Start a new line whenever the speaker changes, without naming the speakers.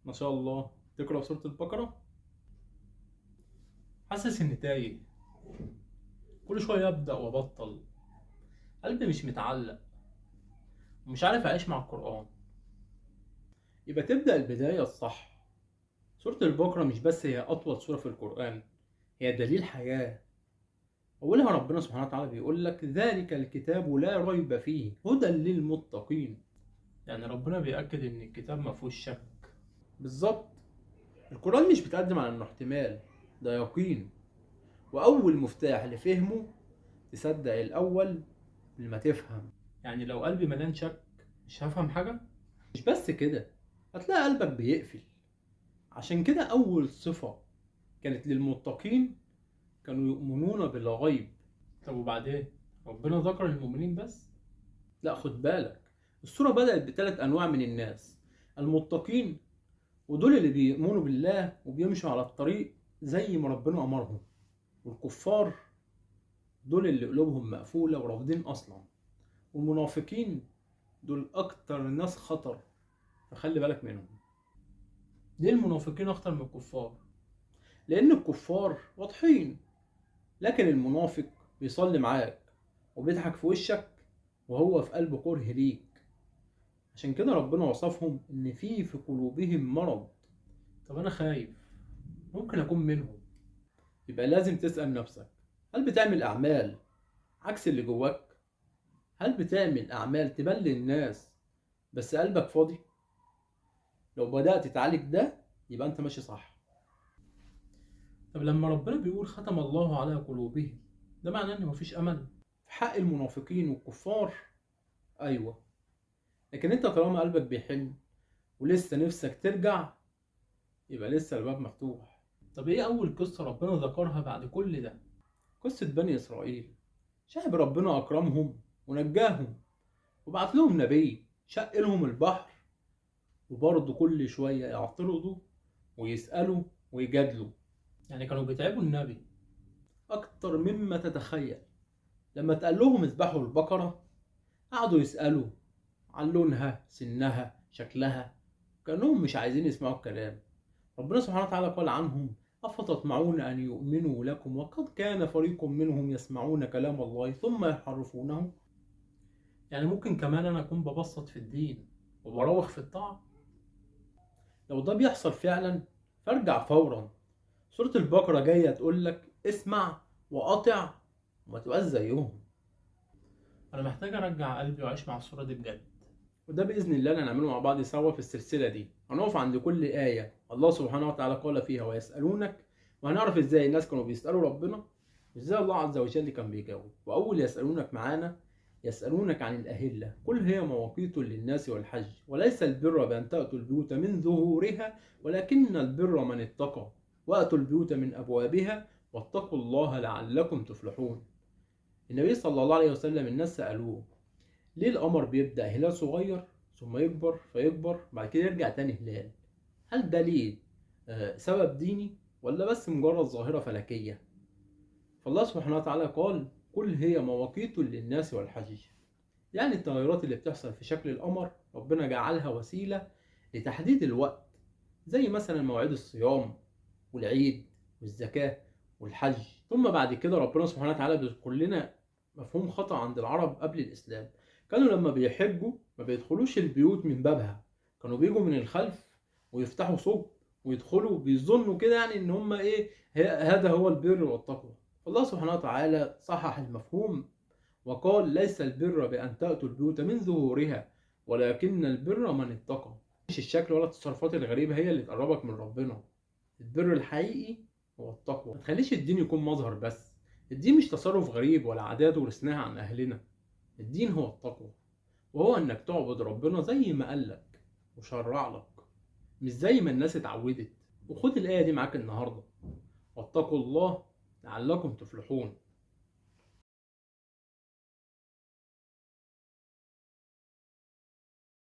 ما شاء الله تقرأ سورة البقرة. حاسس إني تايه، كل شوية أبدأ وأبطل، قلبي مش متعلق ومش عارف أعيش مع القرآن. يبقى تبدأ البداية الصح. سورة البقرة مش بس هي أطول سورة في القرآن، هي دليل حياة. أولها ربنا سبحانه وتعالى بيقول لك ذلك الكتاب لا ريب فيه هدى للمتقين. يعني ربنا بيأكد إن الكتاب ما فيهوش شك. بالظبط، القرآن مش بيتقدم على إنه احتمال، ده يقين. وأول مفتاح لفهمه تصدق الأول لما تفهم. يعني لو قلبي مليان شك مش هفهم حاجة. مش بس كده، هتلاقي قلبك بيقفل. عشان كده أول صفة كانت للمتقين، كانوا يؤمنون بالغيب. طب وبعدين ربنا ذكر المؤمنين بس؟ لا، خد بالك، السورة بدأت بثلاث أنواع من الناس: المتقين، ودول اللي بيؤمنوا بالله وبيمشوا على الطريق زي ما ربنا أمرهم. والكفار، دول اللي قلوبهم مقفولة ورافضين أصلا. والمنافقين، دول أكتر ناس خطر، فخلي بالك منهم. ليه المنافقين أخطر من الكفار؟ لأن الكفار واضحين، لكن المنافق بيصلي معاك وبيضحك في وشك وهو في قلبه كره ليك. عشان كده ربنا وصفهم إن في قلوبهم مرض. طب أنا خايف، ممكن أكون منهم. يبقى لازم تسأل نفسك، هل بتعمل أعمال عكس اللي جواك؟ هل بتعمل أعمال تبان للناس بس قلبك فاضي؟ لو بدأت تعالج ده يبقى أنت ماشي صح. طب لما ربنا بيقول ختم الله على قلوبهم، ده معناه ان مفيش امل في حق المنافقين والكفار؟ ايوه، لكن انت طالما قلبك بيحن ولسه نفسك ترجع، يبقى لسه الباب مفتوح. طب ايه اول قصة ربنا ذكرها بعد كل ده؟ قصة بني اسرائيل. شعب ربنا اكرمهم ونجاهم وبعت لهم نبي شق لهم البحر، وبرضه كل شوية يعترضوا ويسألوا ويجادلوا. يعني كانوا بيتعبوا النبي أكتر مما تتخيل. لما تقال لهم اذبحوا البقرة، قعدوا يسألوا عن لونها، سنها، شكلها، كأنهم مش عايزين يسمعوا الكلام. ربنا سبحانه وتعالى قال عنهم: أفتطمعون أن يؤمنوا لكم وقد كان فريق منهم يسمعون كلام الله ثم يحرفونه. يعني ممكن كمان أنا أكون ببسط في الدين وبراوغ في الطاعة. لو ده بيحصل فعلا فارجع فورا. سورة البقرة جاية تقول لك اسمع وقاطع وما تبقاش زيهم. انا محتاج ارجع قلبي واعيش مع الصورة دي بجد. وده باذن الله اللي هنعمله مع بعض سوا في السلسله دي. هنقف عند كل ايه الله سبحانه وتعالى قال فيها ويسالونك، وهنعرف ازاي الناس كانوا بيسالوا ربنا وازاي الله عز وجل كان بيجاوب. واول يسالونك معانا: يسالونك عن الاهله قل هي مواقيت للناس والحج وليس البر بان تاتوا البيوت من ظهورها ولكن البر من اتقى واتوا البيوت من ابوابها واتقوا الله لعلكم تفلحون. النبي صلى الله عليه وسلم الناس سألوه: ليه القمر بيبدأ هلال صغير ثم يكبر فيكبر بعد كده يرجع تاني هلال؟ هل ده ليه سبب ديني ولا بس مجرد ظاهرة فلكية؟ فالله سبحانه وتعالى قال: قل هي مواقيت للناس والحج. يعني التغيرات اللي بتحصل في شكل القمر ربنا جعلها وسيلة لتحديد الوقت، زي مثلا مواعيد الصيام والعيد والزكاة والحج. ثم بعد كده ربنا سبحانه وتعالى بيذكر لنا مفهوم خطأ عند العرب قبل الإسلام. كانوا لما بيحجوا ما بيدخلوش البيوت من بابها، كانوا بيجوا من الخلف ويفتحوا ثقب ويدخلوا بيظنوا كده يعني ان هم ايه، هذا هو البر والتقوى. فالله سبحانه وتعالى صحح المفهوم وقال: ليس البر بأن تأتوا البيوت من ظهورها ولكن البر من اتقى. مش الشكل ولا التصرفات الغريبة هي اللي تقربك من ربنا. البر الحقيقي هو التقوى. ما تخليش الدين يكون مظهر بس. الدين مش تصرف غريب ولا عادات ورثناها عن أهلنا. الدين هو التقوى، وهو إنك تعبد ربنا زي ما قالك وشرع لك، مش زي ما الناس اتعودت. وخد الآية دي معاك النهاردة: واتقوا الله لعلكم تفلحون.